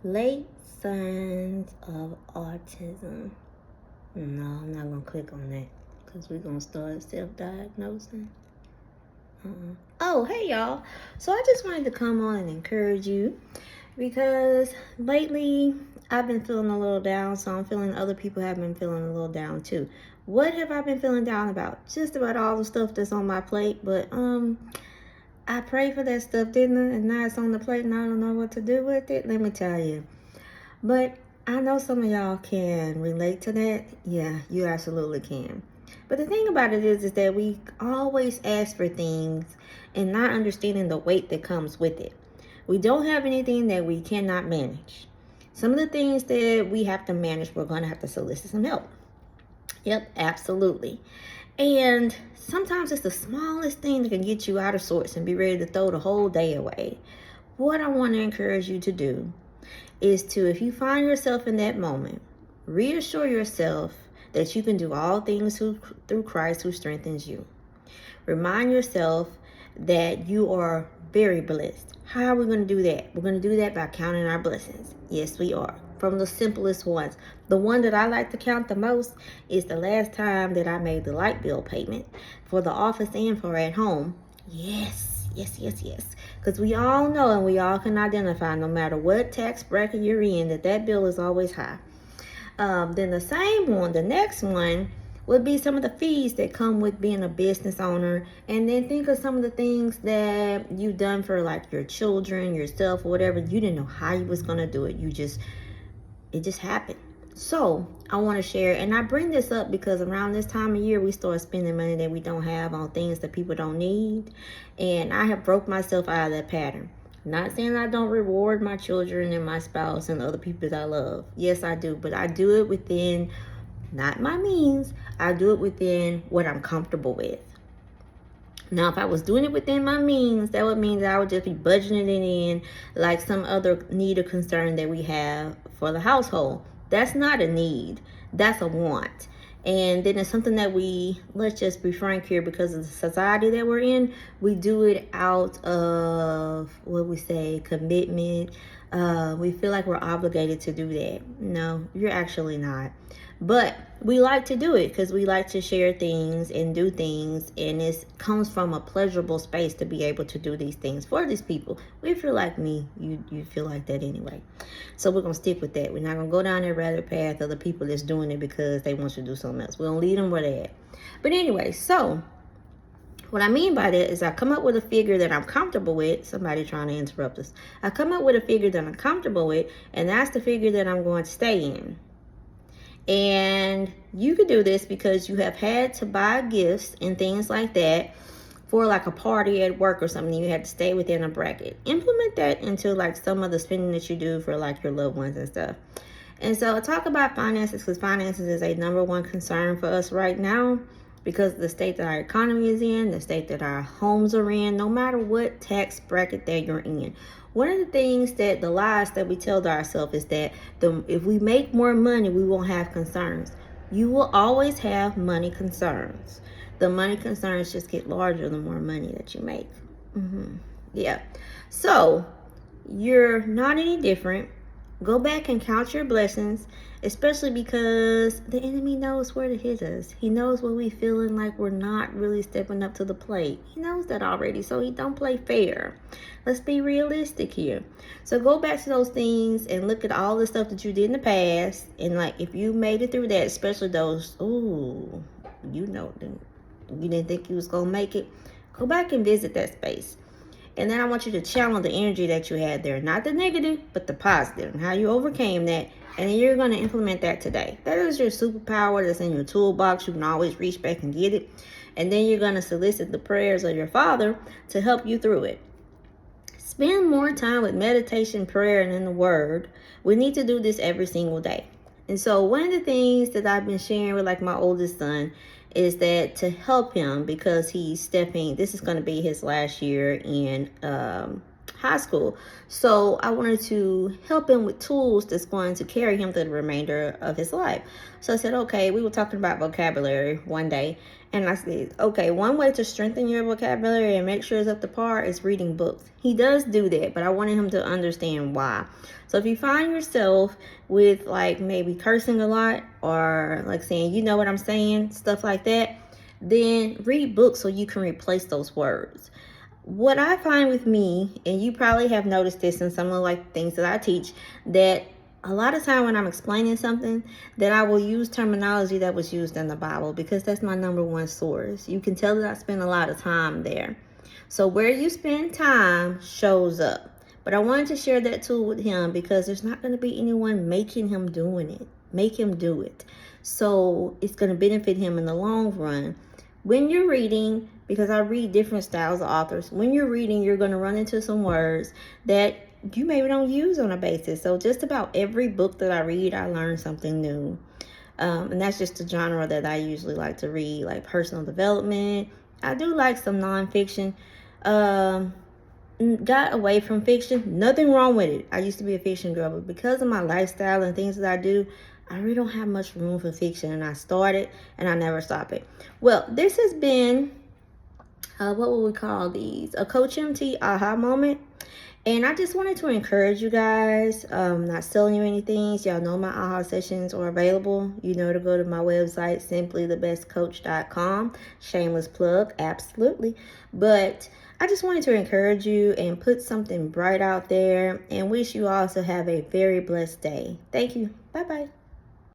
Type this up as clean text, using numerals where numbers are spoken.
Late signs of autism. No, I'm not going to click on that because we're going to start self-diagnosing. Oh, hey, y'all. So I just wanted to come on and encourage you because lately I've been feeling a little down, so I'm feeling other people have been feeling a little down too. What have I been feeling down about? Just about all the stuff that's on my plate, but I prayed for that stuff, didn't I? And now it's on the plate and I don't know what to do with it. Let me tell you. But I know some of y'all can relate to that. Yeah, you absolutely can. But the thing about it is that we always ask for things and not understanding the weight that comes with it. We don't have anything that we cannot manage. Some of the things that we have to manage, we're going to have to solicit some help. Yep, absolutely. And sometimes it's the smallest thing that can get you out of sorts and be ready to throw the whole day away. What I want to encourage you to do is to, if you find yourself in that moment, reassure yourself that you can do all things through Christ who strengthens you. Remind yourself that you are very blessed. How are we going to do that? We're going to do that by counting our blessings. Yes, we are. From the simplest ones. The one that I like to count the most is the last time that I made the light bill payment for the office and for at home. Yes. Because we all know and we all can identify, no matter what tax bracket you're in, that bill is always high. Then the next one would be some of the fees that come with being a business owner. And then think of some of the things that you've done for like your children, yourself, or whatever. You didn't know how you was going to do it. It just happened. So I want to share, and I bring this up because around this time of year, we start spending money that we don't have on things that people don't need. And I have broke myself out of that pattern. Not saying I don't reward my children and my spouse and other people that I love. Yes, I do. But I do it within, not my means. I do it within what I'm comfortable with. Now, if I was doing it within my means, that would mean that I would just be budgeting it in like some other need or concern that we have for the household. That's not a need. That's a want. And then it's something that let's just be frank here, because of the society that we're in, we do it out of, what we say, commitment. We feel like we're obligated to do that. No, you're actually not. But we like to do it because we like to share things and do things, and it comes from a pleasurable space to be able to do these things for these people. If you're like me, you feel like that anyway. So we're going to stick with that. We're not going to go down that rabbit path of the people that's doing it because they want you to do something else. We're going to lead them where they're at. But anyway, so what I mean by that is I come up with a figure that I'm comfortable with. Somebody trying to interrupt us. I come up with a figure that I'm comfortable with, and that's the figure that I'm going to stay in. And you could do this because you have had to buy gifts and things like that for like a party at work or something. You had to stay within a bracket. Implement that into like some of the spending that you do for like your loved ones and stuff. And so talk about finances, because finances is a number one concern for us right now because of the state that our economy is in, the state that our homes are in, no matter what tax bracket that you're in. One of the things that the lies that we tell to ourselves is that if we make more money, we won't have concerns. You will always have money concerns. The money concerns just get larger the more money that you make. Yeah. So you're not any different. Go back and count your blessings, especially because the enemy knows where to hit us. He knows when we feeling like we're not really stepping up to the plate. He knows that already, so he don't play fair. Let's be realistic here. So go back to those things and look at all the stuff that you did in the past. And like, if you made it through that, especially those, you didn't think you was going to make it. Go back and visit that space. And then I want you to channel the energy that you had there. Not the negative, but the positive. And how you overcame that. And then you're going to implement that today. That is your superpower that's in your toolbox. You can always reach back and get it. And then you're going to solicit the prayers of your Father to help you through it. Spend more time with meditation, prayer, and in the Word. We need to do this every single day. And so one of the things that I've been sharing with like my oldest son is that to help him, because this is going to be his last year in high school. So I wanted to help him with tools that's going to carry him through the remainder of his life. So I said, okay, we were talking about vocabulary one day. And I said, okay, one way to strengthen your vocabulary and make sure it's up to par is reading books. He does do that, but I wanted him to understand why. So if you find yourself with like maybe cursing a lot or like saying, you know what I'm saying, stuff like that, then read books so you can replace those words. What I find with me, and you probably have noticed this in some of like things that I teach, that a lot of time when I'm explaining something, that I will use terminology that was used in the Bible because that's my number one source. You can tell that I spend a lot of time there. So where you spend time shows up. But I wanted to share that tool with him because there's not going to be anyone making him make him do it. So it's going to benefit him in the long run. When you're reading, because I read different styles of authors, when you're reading, you're going to run into some words that you maybe don't use on a basis. So just about every book that I read, I learn something new. And that's just the genre that I usually like to read, like personal development. I do like some nonfiction. Got away from fiction. Nothing wrong with it. I used to be a fiction girl, but because of my lifestyle and things that I do, I really don't have much room for fiction. And I started and I never stop it. Well, this has been, what would we call these? A Coach MT aha moment. And I just wanted to encourage you guys, not selling you anything. Y'all know my aha sessions are available. You know to go to my website, simplythebestcoach.com. Shameless plug, absolutely. But I just wanted to encourage you and put something bright out there and wish you all to have a very blessed day. Thank you. Bye-bye.